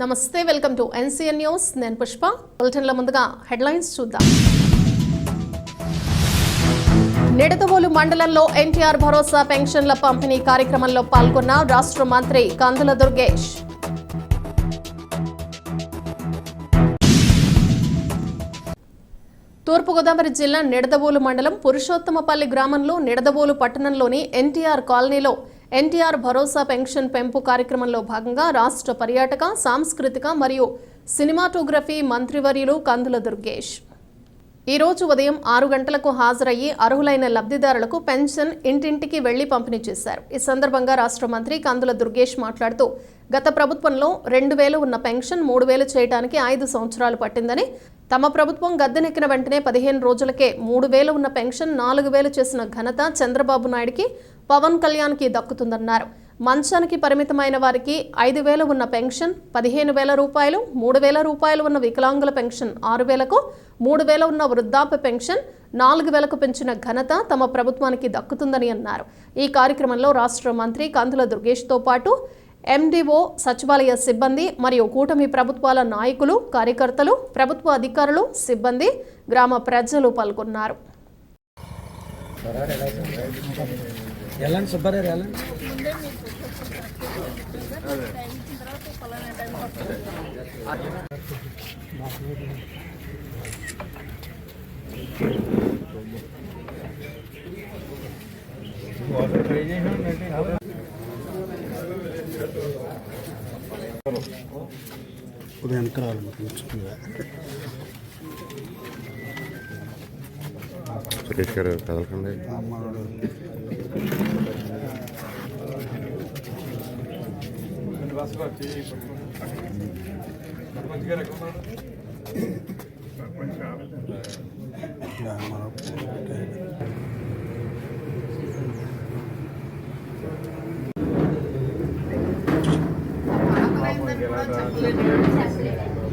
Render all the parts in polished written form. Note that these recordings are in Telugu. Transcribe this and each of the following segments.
నమస్తే, వెల్కమ్ టు ఎన్సీఎన్ న్యూస్. నేను పుష్ప. బులెటిన్ల ముందుగా హెడ్లైన్స్ చూద్దాం. నిడదవోలు మండలంలో ఎన్టీఆర్ భరోసా పెన్షన్ల పంపిణీ కార్యక్రమంలో పాల్గొన్న రాష్ట్ర మంత్రి కందుల దుర్గేష్. తూర్పుగోదావరి జిల్లా నిడదవోలు మండలం పురుషోత్తమపల్లి గ్రామంలో నిడదవోలు పట్టణంలోని ఎన్టీఆర్ కాలనీలో ఎన్టీఆర్ భరోసా పెన్షన్ పెంపు కార్యక్రమంలో భాగంగా రాష్ట్ర పర్యాటక, సాంస్కృతిక మరియు సినిమాటోగ్రఫీ మంత్రివర్యులు కందుల దుర్గేష్ ఈ రోజు ఉదయం 6 గంటలకు హాజరయ్యి అర్హులైన లబ్ధిదారులకు పెన్షన్ ఇంటింటికి వెళ్లి పంపిణీ చేశారు. ఈ సందర్భంగా రాష్ట్ర మంత్రి కందుల దుర్గేష్ మాట్లాడుతూ గత ప్రభుత్వంలో 2000 ఉన్న పెన్షన్ 3000 చేయడానికి 5 సంవత్సరాలు పట్టిందని, తమ ప్రభుత్వం గద్దెనెక్కిన వెంటనే 15 రోజులకే 3000 ఉన్న పెన్షన్ 4000 చేసిన ఘనత చంద్రబాబు నాయుడికి, పవన్ కళ్యాణ్కి దక్కుతుందన్నారు. మంచానికి పరిమితమైన వారికి 5000 ఉన్న పెన్షన్ 15,000 రూపాయలు, 3000 రూపాయలు ఉన్న వికలాంగుల పెన్షన్ 6000కు, 3000 ఉన్న వృద్ధాప్య పెన్షన్ 4000కు పెంచిన ఘనత తమ ప్రభుత్వానికి దక్కుతుందని అన్నారు. ఈ కార్యక్రమంలో రాష్ట్ర మంత్రి కందుల దుర్గేష్తో పాటు ఎండిఓ, సచివాలయ సిబ్బంది మరియు కూటమి ప్రభుత్వాల నాయకులు, కార్యకర్తలు, ప్రభుత్వ అధికారులు, సిబ్బంది, గ్రామ ప్రజలు పాల్గొన్నారు. ఉదయం సురేష్ గారు కదలకండి.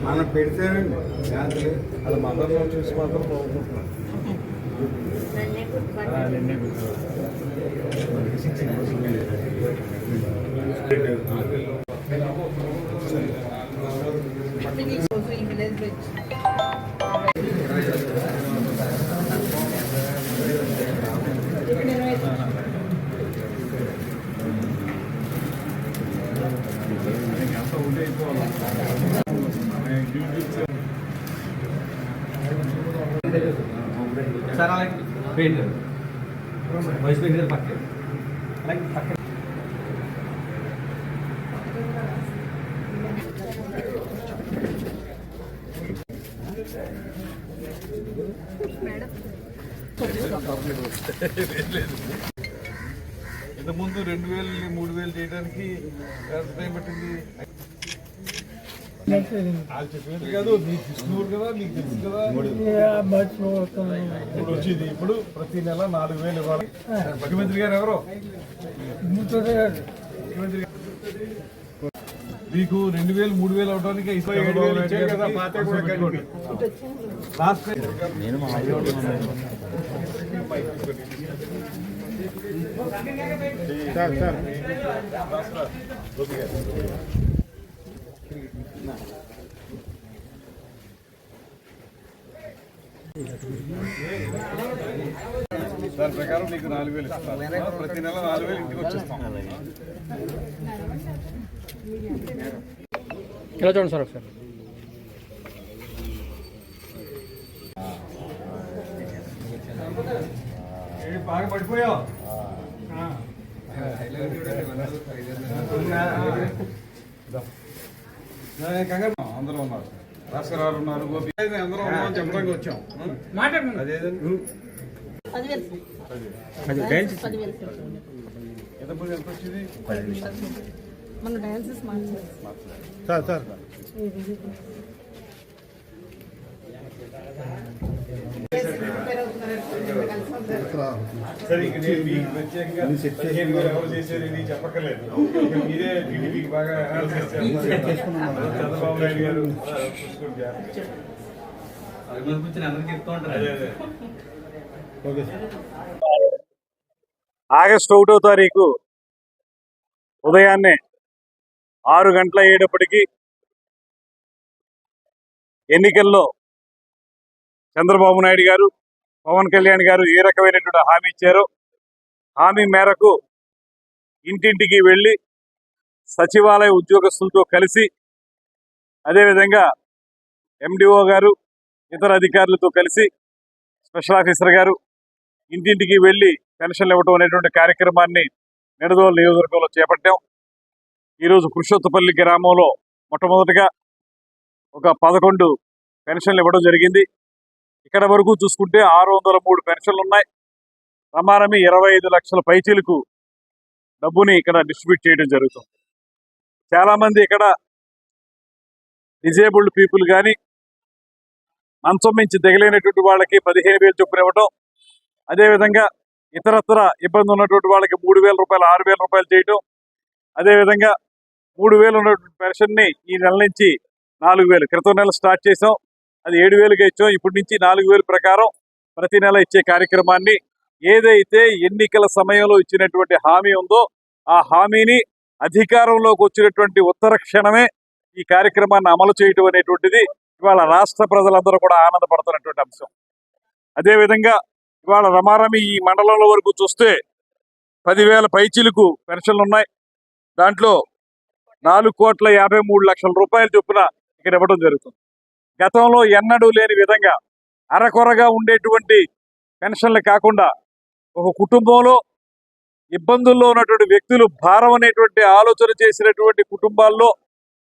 మనం పెడితేనండి అది మదర్లో చూసి మాత్రం బాగుంటున్నాం. సార్ అలాగే పెయింటర్ వైస్ పెయింటర్ పక్కన అలాగే పక్కన ఇంతకుముందు 2000 3000 చేయడానికి ఎంత టైం పట్టింది? వాళ్ళు చెప్పేది కాదు, నీకు ఇస్తున్నారు కదా, నీకు తెలుసు కదా. ఇప్పుడు వచ్చింది, ఇప్పుడు ప్రతి నెల 4000 ఇవ్వాలి. ముఖ్యమంత్రి గారు ఎవరు? ముఖ్యమంత్రి గారు మీకు 2000 3000 అవడానికి దాని ప్రకారం నీకు 4000 ఇస్తాను. ప్రతి నెల 4000 ఇంటికి వచ్చేస్తాం. ఇలా చూడండి సార్ ఒకసారి. బాగా పడిపోయావు. అందరూ ఉన్నారు, రాష్ట్రాలు ఉన్నారు, గోపి అందరూ ఉన్నామని చెప్పడానికి వచ్చాం. ఎంతమంది ఎంత వచ్చింది? సార్ సార్ సరే, ఇక నేను మీకు ప్రత్యేకంగా ఎవరు చేసేది నీకు చెప్పక్కర్లేదు. మీరే టీడీపీకి బాగా చంద్రబాబు నాయుడు గారు ఆగస్టు 1వ తారీఖు ఉదయాన్నే 6 గంటల అయ్యేటప్పటికీ ఎన్నికల్లో చంద్రబాబు నాయుడు గారు, పవన్ కళ్యాణ్ గారు ఏ రకమైనటువంటి హామీ ఇచ్చారో హామీ మేరకు ఇంటింటికి వెళ్ళి సచివాలయ ఉద్యోగస్తులతో కలిసి, అదేవిధంగా ఎండిఓ గారు, ఇతర అధికారులతో కలిసి స్పెషల్ ఆఫీసర్ గారు ఇంటింటికి వెళ్ళి పెన్షన్లు ఇవ్వడం అనేటువంటి కార్యక్రమాన్ని నిడదవోలు నియోజకవర్గంలో చేపట్టాం. ఈరోజు పురుషోత్తపల్లి గ్రామంలో మొట్టమొదటిగా ఒక 11 పెన్షన్లు ఇవ్వడం జరిగింది. ఇక్కడ వరకు చూసుకుంటే 603 పెన్షన్లు ఉన్నాయి. ప్రమాణమే 25 లక్షల పైచీలకు డబ్బుని ఇక్కడ డిస్ట్రిబ్యూట్ చేయడం జరుగుతుంది. చాలామంది ఇక్కడ డిజేబుల్డ్ పీపుల్ కానీ, మంచం మించి దిగలేనటువంటి వాళ్ళకి 15,000 చొప్పున ఇవ్వటం, అదేవిధంగా ఇతరత్ర ఇబ్బంది ఉన్నటువంటి వాళ్ళకి 3,000 రూపాయలు, 6,000 రూపాయలు చేయటం, అదేవిధంగా 3,000 ఉన్నటువంటి పెన్షన్ని ఈ నెల నుంచి 4,000, క్రితం నెల స్టార్ట్ చేసాం, అది 7,000గా ఇచ్చాం. ఇప్పటి నుంచి 4,000 ప్రకారం ప్రతి నెల ఇచ్చే కార్యక్రమాన్ని, ఏదైతే ఎన్నికల సమయంలో ఇచ్చినటువంటి హామీ ఉందో ఆ హామీని అధికారంలోకి వచ్చినటువంటి ఉత్తర క్షణమే ఈ కార్యక్రమాన్ని అమలు చేయటం అనేటువంటిది ఇవాళ రాష్ట్ర ప్రజలందరూ కూడా ఆనందపడుతున్నటువంటి అంశం. అదేవిధంగా ఇవాళ రమారమి ఈ మండలంలో వరకు చూస్తే 10,000 పైచీలకు పెన్షన్లు ఉన్నాయి. దాంట్లో 4,53,00,000 రూపాయలు చొప్పున ఇక్కడ ఇవ్వడం జరుగుతుంది. గతంలో ఎన్నడూ లేని విధంగా అరకొరగా ఉండేటువంటి పెన్షన్లు కాకుండా ఒక కుటుంబంలో ఇబ్బందుల్లో ఉన్నటువంటి వ్యక్తులు భారం అనేటువంటి ఆలోచన చేసినటువంటి కుటుంబాల్లో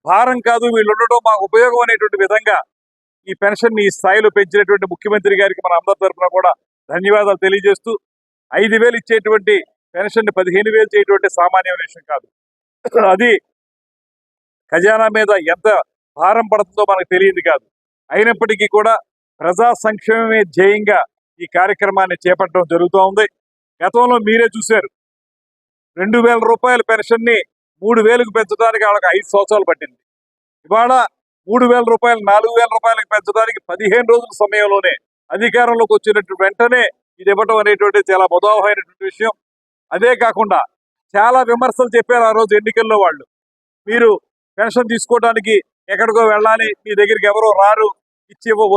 భారం కాదు, వీళ్ళు ఉండడం మాకు ఉపయోగం అనేటువంటి విధంగా ఈ పెన్షన్ ఈ స్థాయిలో పెంచినటువంటి ముఖ్యమంత్రి గారికి మన అందరి తరఫున కూడా ధన్యవాదాలు తెలియజేస్తూ, 5,000 ఇచ్చేటువంటి పెన్షన్ 15,000 చేయటువంటి సామాన్యమైన విషయం కాదు. అది ఖజానా మీద ఎంత భారం పడుతుందో మనకు తెలియదు కాదు. అయినప్పటికీ కూడా ప్రజా సంక్షేమమే ధ్యేయంగా ఈ కార్యక్రమాన్ని చేపట్టడం జరుగుతూ ఉంది. గతంలో మీరే చూశారు, 2,000 రూపాయల పెన్షన్ని 3,000కు పెంచడానికి వాళ్ళకి 5 సంవత్సరాలు పట్టింది. ఇవాళ 3,000 రూపాయలు 4,000 రూపాయలకు పెంచడానికి 15 రోజుల సమయంలోనే అధికారంలోకి వచ్చినట్టు వెంటనే ఇది ఇవ్వటం అనేటువంటి చాలా ముదావహమైనటువంటి విషయం. అదే కాకుండా చాలా విమర్శలు చెప్పారు ఆ రోజు ఎన్నికల్లో వాళ్ళు, మీరు పెన్షన్ తీసుకోవడానికి ఎక్కడికో వెళ్ళాలి, మీ దగ్గరికి ఎవరో రారు,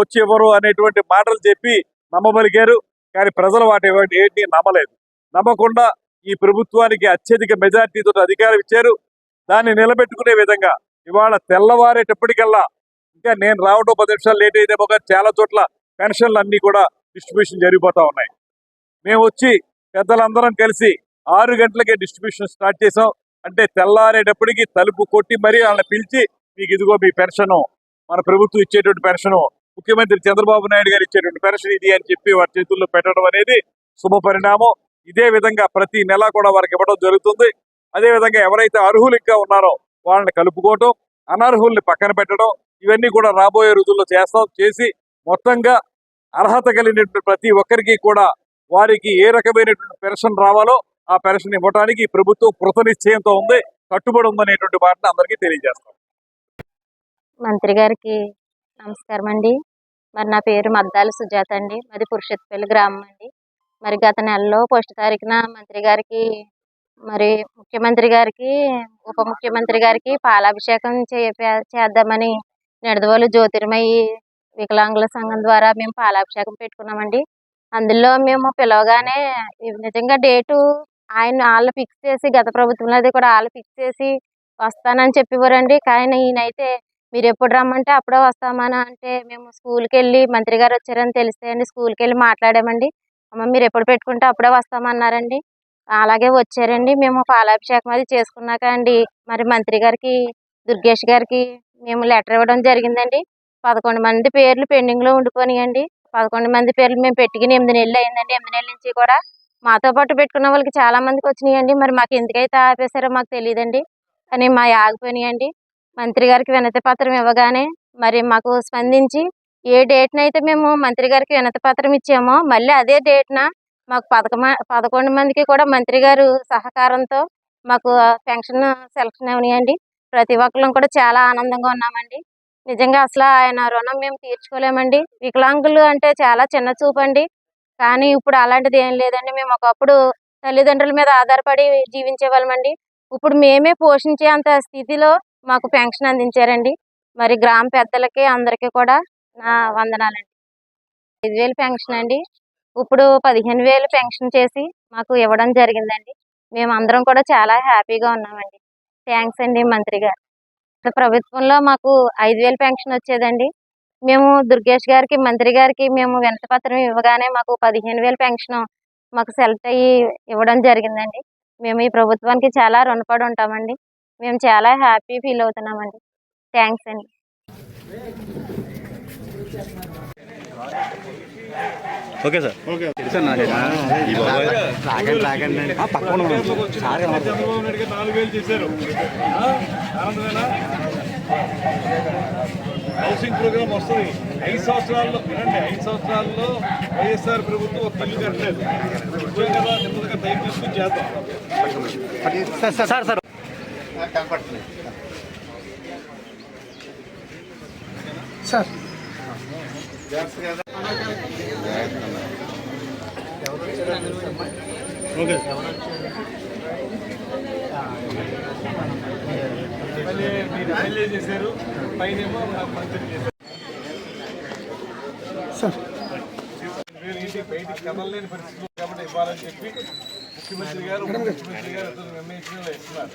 వచ్చి ఇవ్వరు అనేటువంటి మాటలు చెప్పి నమ్మబలిగారు. కానీ ప్రజలు వాటి ఏంటి నమ్మలేదు. నమ్మకుండా ఈ ప్రభుత్వానికి అత్యధిక మెజార్టీతో అధికారం ఇచ్చారు. దాన్ని నిలబెట్టుకునే విధంగా ఇవాళ తెల్లవారేటప్పటికల్లా, ఇంకా నేను రావడం 10 నిమిషాలు లేట్ అయితే ఒక చాలా చోట్ల పెన్షన్లు అన్నీ కూడా డిస్ట్రిబ్యూషన్ జరిగిపోతా ఉన్నాయి. మేము వచ్చి పెద్దలందరం కలిసి 6 గంటలకే డిస్ట్రిబ్యూషన్ స్టార్ట్ చేసాం. అంటే తెల్లారేటప్పటికి తలుపు కొట్టి మరీ వాళ్ళని పిలిచి, మీకు ఇదిగో మీ పెన్షను, మన ప్రభుత్వం ఇచ్చేటువంటి పెన్షను, ముఖ్యమంత్రి చంద్రబాబు నాయుడు గారు ఇచ్చేటువంటి పెన్షన్ ఇది అని చెప్పి వారి చేతుల్లో పెట్టడం అనేది శుభ పరిణామం. ఇదే విధంగా ప్రతి నెల కూడా వారికి ఇవ్వడం జరుగుతుంది. అదేవిధంగా ఎవరైతే అర్హులు ఇంకా ఉన్నారో వాళ్ళని కలుపుకోవటం, అనర్హుల్ని పక్కన పెట్టడం, ఇవన్నీ కూడా రాబోయే రోజుల్లో చేసి మొత్తంగా అర్హత కలిగినటువంటి ప్రతి ఒక్కరికి కూడా వారికి ఏ రకమైనటువంటి పెన్షన్ రావాలో ఆ పెన్షన్ ఇవ్వడానికి ప్రభుత్వం కృత నిశ్చయంతో ఉంది, కట్టుబడి ఉందనేటువంటి వాటిని అందరికీ తెలియజేస్తాం. మంత్రి గారికి నమస్కారం అండి. మరి నా పేరు మద్దాల సుజాత అండి, మాది పురుషోత్తపల్లి గ్రామం అండి. మరి గత నెలలో 1 తారీఖున మంత్రి గారికి, మరి ముఖ్యమంత్రి గారికి, ఉప ముఖ్యమంత్రి గారికి పాలాభిషేకం చేద్దామని నిడదవోలు జ్యోతిర్మయి వికలాంగుల సంఘం ద్వారా మేము పాలాభిషేకం పెట్టుకున్నామండి. అందులో మేము పిలవగానే నిజంగా డేటు వాళ్ళు ఫిక్స్ చేసి, గత ప్రభుత్వంలో అది కూడా వాళ్ళు ఫిక్స్ చేసి వస్తానని చెప్పేవారండి. కానీ ఈయనైతే మీరు ఎప్పుడు రమ్మంటే అప్పుడే వస్తామని అంటే, మేము స్కూల్కి వెళ్ళి మంత్రి గారు వచ్చారని తెలిస్తే అండి స్కూల్కి వెళ్ళి మాట్లాడామండి. అమ్మ మీరు ఎప్పుడు పెట్టుకుంటే అప్పుడే వస్తామన్నారండి. అలాగే వచ్చారండి. మేము పాలాభిషేకం అది చేసుకున్నాక అండి, మరి మంత్రి గారికి, దుర్గేష్ గారికి మేము లెటర్ ఇవ్వడం జరిగిందండి. 11 మంది పేర్లు పెండింగ్లో ఉండిపోయినాయండి. 11 మంది పేర్లు మేము పెట్టుకుని 8 నెలలు అయిందండి. 8 నెలల నుంచి కూడా మాతో పాటు పెట్టుకున్న వాళ్ళకి చాలా మందికి వచ్చినాయండి. మరి మాకు ఎందుకైతే ఆపేశారో మాకు తెలియదండి. కానీ మా ఆగిపోయినాయండి. మంత్రి గారికి వినతి పత్రం ఇవ్వగానే మరి మాకు స్పందించి, ఏ డేట్న అయితే మేము మంత్రి గారికి వినతి పత్రం ఇచ్చామో మళ్ళీ అదే డేట్న మాకు 11 మందికి కూడా మంత్రి గారు సహకారంతో మాకు పెన్షన్ సెలక్షన్ అయినాయండి. ప్రతి ఒక్కళ్ళం కూడా చాలా ఆనందంగా ఉన్నామండి. నిజంగా అసలు ఆయన రుణం మేము తీర్చుకోలేమండి. వికలాంగులు అంటే చాలా చిన్న చూపు అండి. కానీ ఇప్పుడు అలాంటిది ఏం లేదండి. మేము ఒకప్పుడు తల్లిదండ్రుల మీద ఆధారపడి జీవించే వాళ్ళమండి. ఇప్పుడు మేమే పోషించే అంత స్థితిలో మాకు పెన్షన్ అందించారండి. మరి గ్రామ పెద్దలకి అందరికీ కూడా నా వందనాలండి. 5,000 పెన్షన్ అండి. ఇప్పుడు 15,000 పెన్షన్ చేసి మాకు ఇవ్వడం జరిగిందండి. మేము అందరం కూడా చాలా హ్యాపీగా ఉన్నామండి. థ్యాంక్స్ అండి మంత్రి గారు. ప్రభుత్వంలో మాకు 5,000 పెన్షన్ వచ్చేదండి. మేము దుర్గేష్ గారికి, మంత్రి గారికి మేము వినతి పత్రం ఇవ్వగానే మాకు 15,000 పెన్షన్ మాకు సెలెక్ట్ అయ్యి ఇవ్వడం జరిగిందండి. మేము ఈ ప్రభుత్వానికి చాలా రుణపడి ఉంటామండి. మేము చాలా హ్యాపీ ఫీల్ అవుతున్నామండి. థ్యాంక్స్ అండి. Okay sir. చంద్రబాబు నాయుడు గారు 4,000 చేశారు. ఆనందమేనా? హౌసింగ్ ప్రోగ్రామ్ వస్తుంది. 5 సంవత్సరాల్లో వినండి, 5 సంవత్సరాల్లో వైఎస్ఆర్ ప్రభుత్వం ఒక ఇల్లు కట్టలేదు. ఇప్పుడే కదా నెమ్మదిగా టైం తీసుకుని చేద్దాం. సార్ ఎమ్మెల్యే చేశారు, పైనేమో మంత్రి చేశారు. ఇంటికి బయటికి కదలలేని పరిస్థితులు కాబట్టి ఇవ్వాలని చెప్పి ముఖ్యమంత్రి గారు నిర్ణయించిన ఇస్తున్నారు.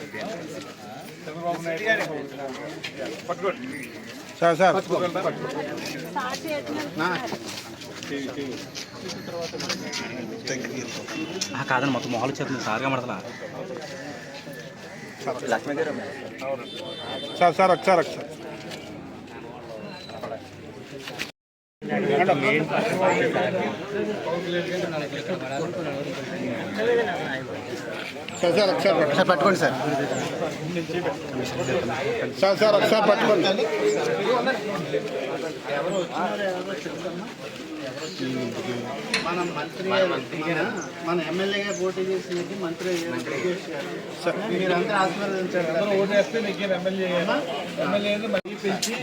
చంద్రబాబు నాయుడు గారు పట్టుకోండి సార్. కాదండి, మొత్తం మొహాలు చేస్తుంది సార్గా మడతలా లక్ష్మీ గారు. సార్ ఒకసారి పట్టుకోండి సార్. ఒకసారి పట్టుకోండి. మన ఎమ్మెల్యేగా పోటీ చేసినట్టు మంత్రి మీరంతా ఆశీర్వదించారు. ఓటేస్తే నీకు ఎమ్మెల్యే మళ్ళీ పెంచి